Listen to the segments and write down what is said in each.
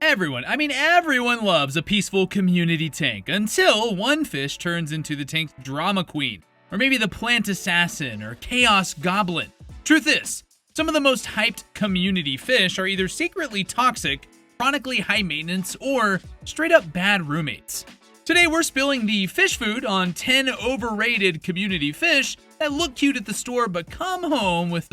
Everyone loves a peaceful community tank until one fish turns into the tank's drama queen, or maybe the plant assassin or chaos goblin. Truth is, some of the most hyped community fish are either secretly toxic, chronically high maintenance, or straight up bad roommates. Today we're spilling the fish food on 10 overrated community fish that look cute at the store but come home with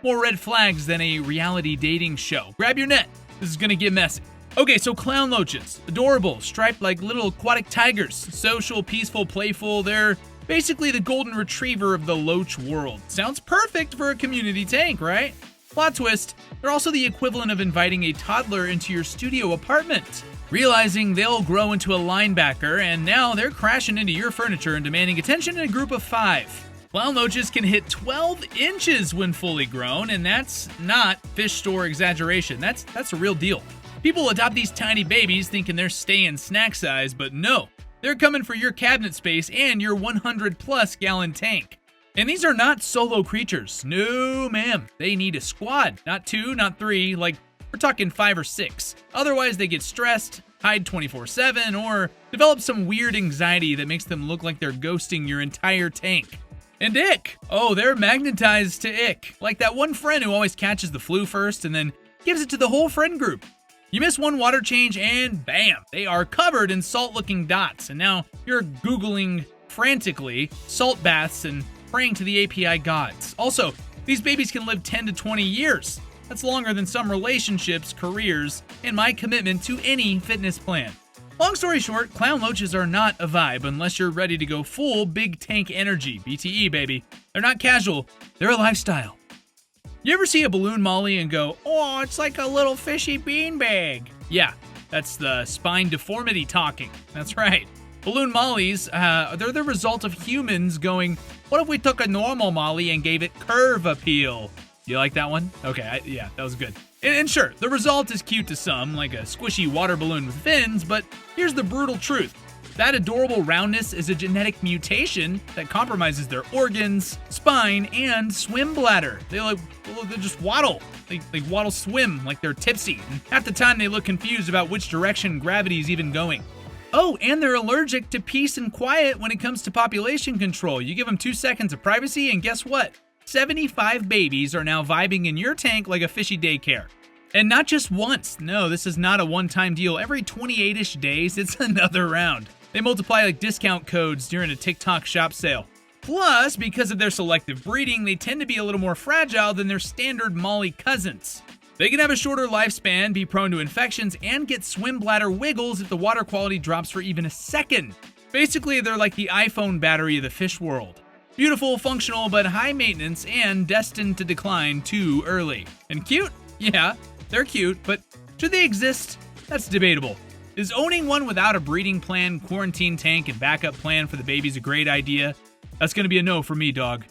more red flags than a reality dating show. Grab your net, this is gonna get messy. Okay, so clown loaches, adorable, striped like little aquatic tigers, social, peaceful, playful, they're basically the golden retriever of the loach world. Sounds perfect for a community tank, right? Plot twist, they're also the equivalent of inviting a toddler into your studio apartment. Realizing they'll grow into a linebacker, and now they're crashing into your furniture and demanding attention in a group of 5. Clown loaches can hit 12 inches when fully grown, and that's not fish store exaggeration. That's a real deal. People adopt these tiny babies thinking they're staying snack size, but no. They're coming for your cabinet space and your 100+ gallon tank. And these are not solo creatures. No, ma'am. They need a squad. Not 2, not 3, like we're talking 5 or 6. Otherwise, they get stressed, hide 24/7, or develop some weird anxiety that makes them look like they're ghosting your entire tank. And ick. Oh, they're magnetized to ick. Like that one friend who always catches the flu first and then gives it to the whole friend group. You miss one water change and bam, they are covered in salt-looking dots. And now you're Googling frantically salt baths and praying to the API gods. Also, these babies can live 10 to 20 years. That's longer than some relationships, careers, and my commitment to any fitness plan. Long story short, clown loaches are not a vibe unless you're ready to go full big tank energy. BTE, baby. They're not casual, they're a lifestyle. You ever see a balloon molly and go, oh, it's like a little fishy beanbag? Yeah, that's the spine deformity talking. That's right. Balloon mollies, they're the result of humans going, what if we took a normal molly and gave it curve appeal? You like that one? Okay, yeah, that was good. And sure, the result is cute to some, like a squishy water balloon with fins, but here's the brutal truth. That adorable roundness is a genetic mutation that compromises their organs, spine, and swim bladder. They just waddle. They waddle swim like they're tipsy. And half the time they look confused about which direction gravity is even going. Oh, and they're allergic to peace and quiet when it comes to population control. You give them 2 seconds of privacy and guess what? 75 babies are now vibing in your tank like a fishy daycare. And not just once. No, this is not a one-time deal. Every 28-ish days, it's another round. They multiply like discount codes during a TikTok shop sale. Plus, because of their selective breeding, they tend to be a little more fragile than their standard molly cousins. They can have a shorter lifespan, be prone to infections, and get swim bladder wiggles if the water quality drops for even a second. Basically, they're like the iPhone battery of the fish world. Beautiful, functional, but high maintenance, and destined to decline too early. And cute? Yeah, they're cute, but should they exist? That's debatable. Is owning one without a breeding plan, quarantine tank, and backup plan for the babies a great idea? That's gonna be a no for me, dog.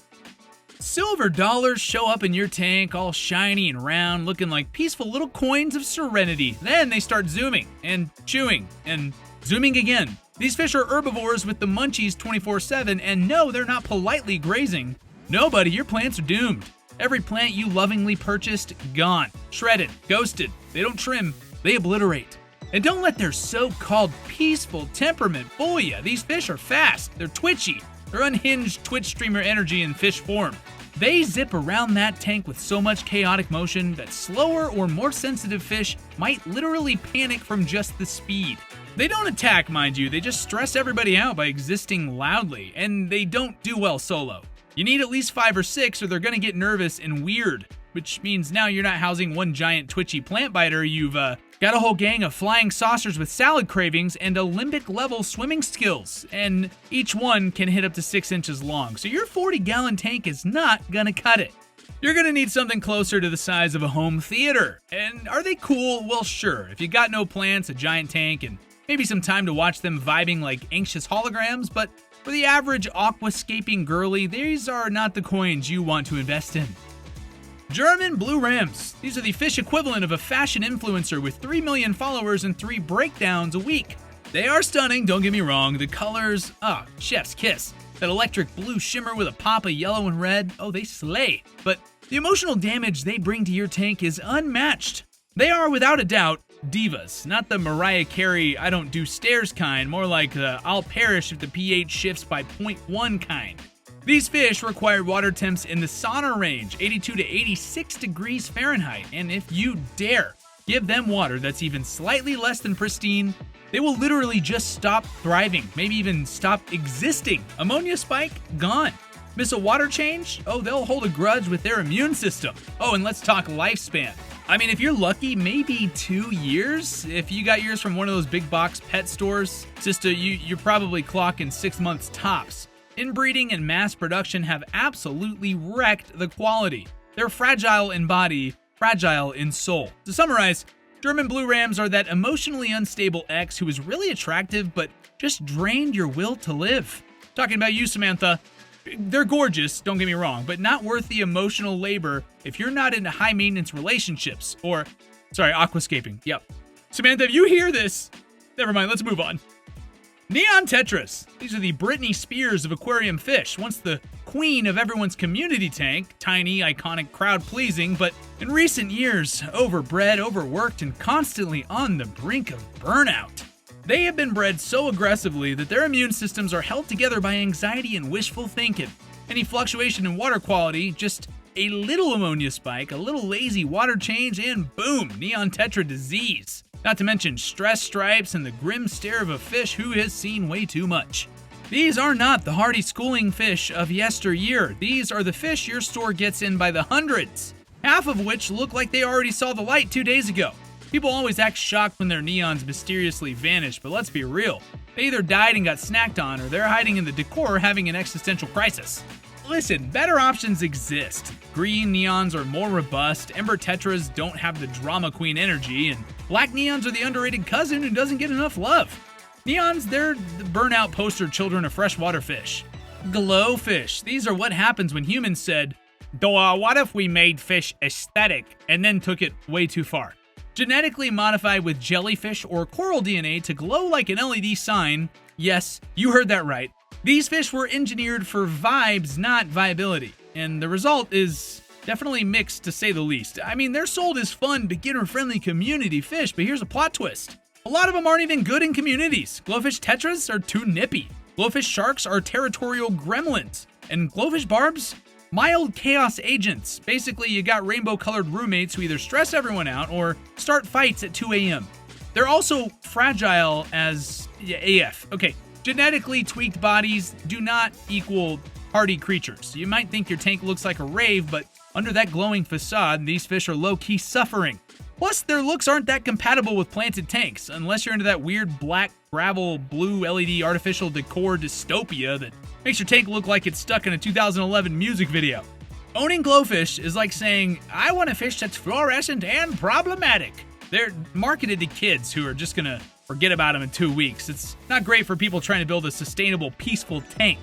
Silver dollars show up in your tank, all shiny and round, looking like peaceful little coins of serenity. Then they start zooming, and chewing, and zooming again. These fish are herbivores with the munchies 24/7, and no, they're not politely grazing. No, buddy, your plants are doomed. Every plant you lovingly purchased, gone, shredded, ghosted. They don't trim, they obliterate. And don't let their so-called peaceful temperament fool you. These fish are fast, they're twitchy, they're unhinged Twitch streamer energy in fish form. They zip around that tank with so much chaotic motion that slower or more sensitive fish might literally panic from just the speed. They don't attack, mind you, they just stress everybody out by existing loudly, and they don't do well solo. You need at least 5 or 6 or they're gonna get nervous and weird, which means now you're not housing one giant twitchy plant biter, you've got a whole gang of flying saucers with salad cravings and Olympic-level swimming skills, and each one can hit up to 6 inches long, so your 40-gallon tank is not gonna cut it. You're gonna need something closer to the size of a home theater. And are they cool? Well, sure. If you got no plants, a giant tank, and maybe some time to watch them vibing like anxious holograms, but for the average aquascaping girly, these are not the coins you want to invest in. German blue rams. These are the fish equivalent of a fashion influencer with 3 million followers and 3 breakdowns a week. They are stunning, don't get me wrong. The colors, chef's kiss. That electric blue shimmer with a pop of yellow and red, oh, they slay. But the emotional damage they bring to your tank is unmatched. They are, without a doubt, divas, not the Mariah Carey I don't do stairs kind, more like the I'll perish if the pH shifts by 0.1 kind. These fish require water temps in the sauna range, 82 to 86 degrees Fahrenheit, and if you dare give them water that's even slightly less than pristine, they will literally just stop thriving, maybe even stop existing. Ammonia spike? Gone. Miss a water change? Oh, they'll hold a grudge with their immune system. Oh, and let's talk lifespan. I mean, if you're lucky, maybe 2 years. If you got yours from one of those big box pet stores, you're probably clocking 6 months tops. Inbreeding and mass production have absolutely wrecked the quality. They're fragile in body, fragile in soul. To summarize, German blue rams are that emotionally unstable ex who is really attractive but just drained your will to live. Talking about you, Samantha. They're gorgeous, don't get me wrong, but not worth the emotional labor if you're not into high-maintenance relationships. Aquascaping. Yep. Samantha, if you hear this, never mind, let's move on. Neon tetras. These are the Britney Spears of aquarium fish. Once the queen of everyone's community tank, tiny, iconic, crowd-pleasing, but in recent years, overbred, overworked, and constantly on the brink of burnout. They have been bred so aggressively that their immune systems are held together by anxiety and wishful thinking. Any fluctuation in water quality, just a little ammonia spike, a little lazy water change, and boom, neon tetra disease. Not to mention stress stripes and the grim stare of a fish who has seen way too much. These are not the hardy schooling fish of yesteryear. These are the fish your store gets in by the hundreds, half of which look like they already saw the light 2 days ago. People always act shocked when their neons mysteriously vanish, but let's be real. They either died and got snacked on, or they're hiding in the decor having an existential crisis. Listen, better options exist. Green neons are more robust, Ember tetras don't have the drama queen energy, and black neons are the underrated cousin who doesn't get enough love. Neons, they're the burnout poster children of freshwater fish. Glowfish. These are what happens when humans said, what if we made fish aesthetic, and then took it way too far. Genetically modified with jellyfish or coral DNA to glow like an LED sign. Yes, you heard that right. These fish were engineered for vibes, not viability. And the result is definitely mixed, to say the least. I mean, they're sold as fun, beginner-friendly community fish, but here's a plot twist. A lot of them aren't even good in communities. Glowfish tetras are too nippy. Glowfish sharks are territorial gremlins. And glowfish barbs? Mild chaos agents. Basically, you got rainbow-colored roommates who either stress everyone out or start fights at 2 a.m. They're also fragile as AF. Okay, genetically tweaked bodies do not equal hardy creatures. You might think your tank looks like a rave, but under that glowing facade, these fish are low-key suffering. Plus, their looks aren't that compatible with planted tanks, unless you're into that weird black, gravel, blue LED artificial decor dystopia that makes your tank look like it's stuck in a 2011 music video. Owning glowfish is like saying, I want a fish that's fluorescent and problematic. They're marketed to kids who are just gonna forget about them in 2 weeks. It's not great for people trying to build a sustainable, peaceful tank.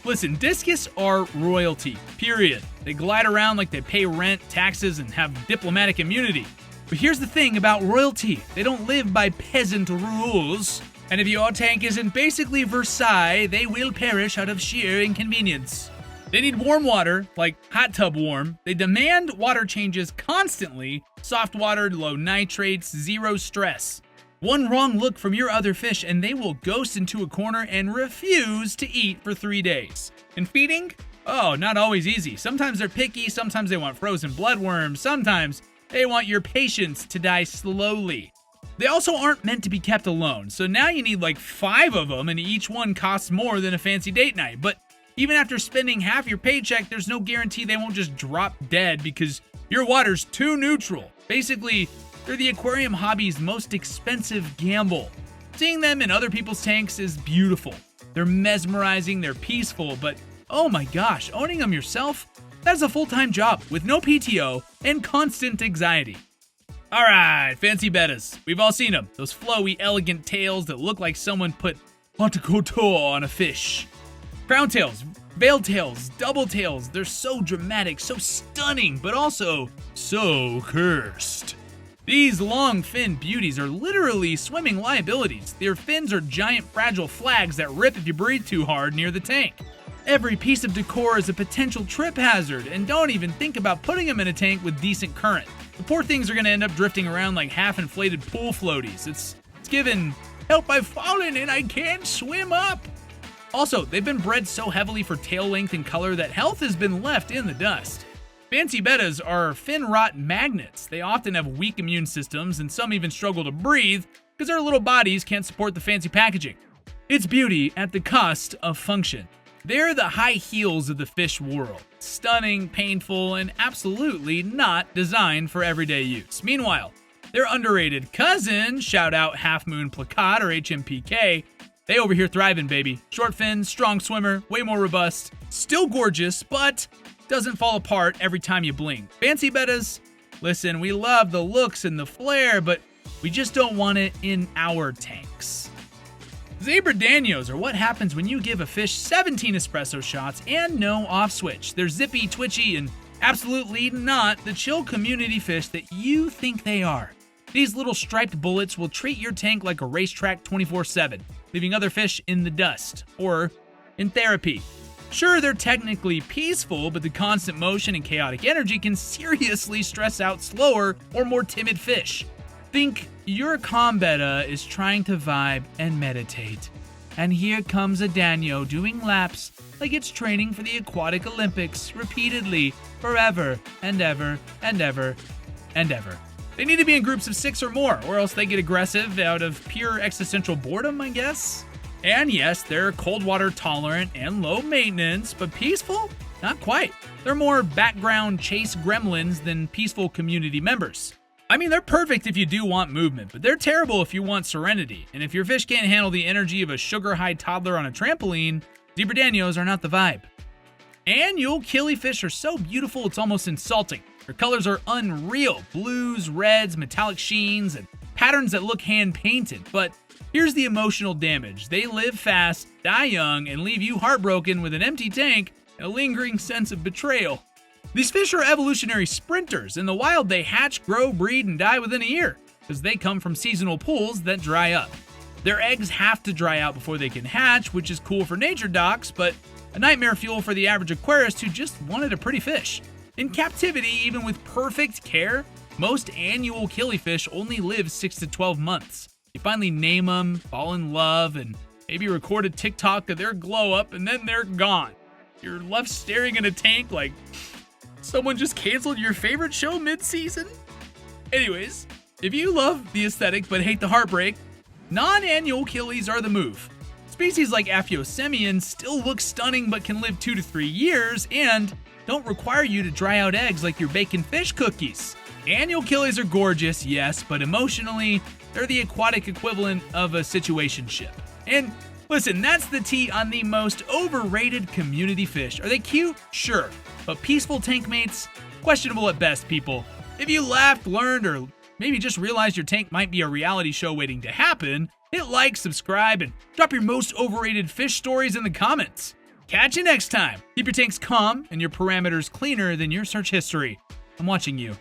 Listen, discus are royalty, period. They glide around like they pay rent, taxes, and have diplomatic immunity. But here's the thing about royalty. They don't live by peasant rules. And if your tank isn't basically Versailles, they will perish out of sheer inconvenience. They need warm water, like hot tub warm. They demand water changes constantly. Soft watered, low nitrates, zero stress. One wrong look from your other fish and they will ghost into a corner and refuse to eat for 3 days. And feeding? Oh, not always easy. Sometimes they're picky, sometimes they want frozen bloodworms, sometimes they want your patience to die slowly. They also aren't meant to be kept alone, so now you need like 5 of them and each one costs more than a fancy date night. But even after spending half your paycheck, there's no guarantee they won't just drop dead because your water's too neutral. Basically, they're the aquarium hobby's most expensive gamble. Seeing them in other people's tanks is beautiful. They're mesmerizing, they're peaceful, but oh my gosh, owning them yourself? That's a full-time job with no PTO and constant anxiety. Alright, fancy bettas. We've all seen them. Those flowy, elegant tails that look like someone put haute couture on a fish. Crown tails, veil tails, double tails. They're so dramatic, so stunning, but also so cursed. These long fin beauties are literally swimming liabilities. Their fins are giant fragile flags that rip if you breathe too hard near the tank. Every piece of decor is a potential trip hazard, and don't even think about putting them in a tank with decent current. The poor things are going to end up drifting around like half-inflated pool floaties. It's given, help, I've fallen and I can't swim up. Also, they've been bred so heavily for tail length and color that health has been left in the dust. Fancy bettas are fin rot magnets. They often have weak immune systems, and some even struggle to breathe because their little bodies can't support the fancy packaging. It's beauty at the cost of function. They're the high heels of the fish world. Stunning, painful, and absolutely not designed for everyday use. Meanwhile, their underrated cousin, shout out Half Moon Plakat or HMPK, they over here thriving, baby. Short fins, strong swimmer, way more robust, still gorgeous, but doesn't fall apart every time you blink. Fancy bettas, listen, we love the looks and the flair, but we just don't want it in our tanks. Zebra Danios are what happens when you give a fish 17 espresso shots and no off switch. They're zippy, twitchy, and absolutely not the chill community fish that you think they are. These little striped bullets will treat your tank like a racetrack 24/7, leaving other fish in the dust or in therapy. Sure, they're technically peaceful, but the constant motion and chaotic energy can seriously stress out slower or more timid fish. Think your calm betta is trying to vibe and meditate. And here comes a Danio doing laps like it's training for the Aquatic Olympics repeatedly, forever and ever and ever and ever. They need to be in groups of 6 or more, or else they get aggressive out of pure existential boredom, I guess. And yes, they're cold water tolerant and low maintenance, but peaceful? Not quite. They're more background chase gremlins than peaceful community members. I mean, they're perfect if you do want movement, but they're terrible if you want serenity. And if your fish can't handle the energy of a sugar-high toddler on a trampoline, Zebra Danios are not the vibe. Annual killifish are so beautiful it's almost insulting. Their colors are unreal. Blues, reds, metallic sheens, and patterns that look hand-painted. But here's the emotional damage. They live fast, die young, and leave you heartbroken with an empty tank and a lingering sense of betrayal. These fish are evolutionary sprinters. In the wild, they hatch, grow, breed, and die within a year, because they come from seasonal pools that dry up. Their eggs have to dry out before they can hatch, which is cool for nature docs, but a nightmare fuel for the average aquarist who just wanted a pretty fish. In captivity, even with perfect care, most annual killifish only live 6 to 12 months. You finally name them, fall in love, and maybe record a TikTok of their glow up, and then they're gone. You're left staring at a tank like someone just canceled your favorite show mid-season? Anyways, if you love the aesthetic but hate the heartbreak, non-annual killies are the move. Species like Aphyosemion still look stunning but can live 2 to 3 years and don't require you to dry out eggs like your bacon fish cookies. Annual killies are gorgeous, yes, but emotionally, they're the aquatic equivalent of a situationship. And listen, that's the tea on the most overrated community fish. Are they cute? Sure. But peaceful tank mates? Questionable at best, people. If you laughed, learned, or maybe just realized your tank might be a reality show waiting to happen, hit like, subscribe, and drop your most overrated fish stories in the comments. Catch you next time. Keep your tanks calm and your parameters cleaner than your search history. I'm watching you.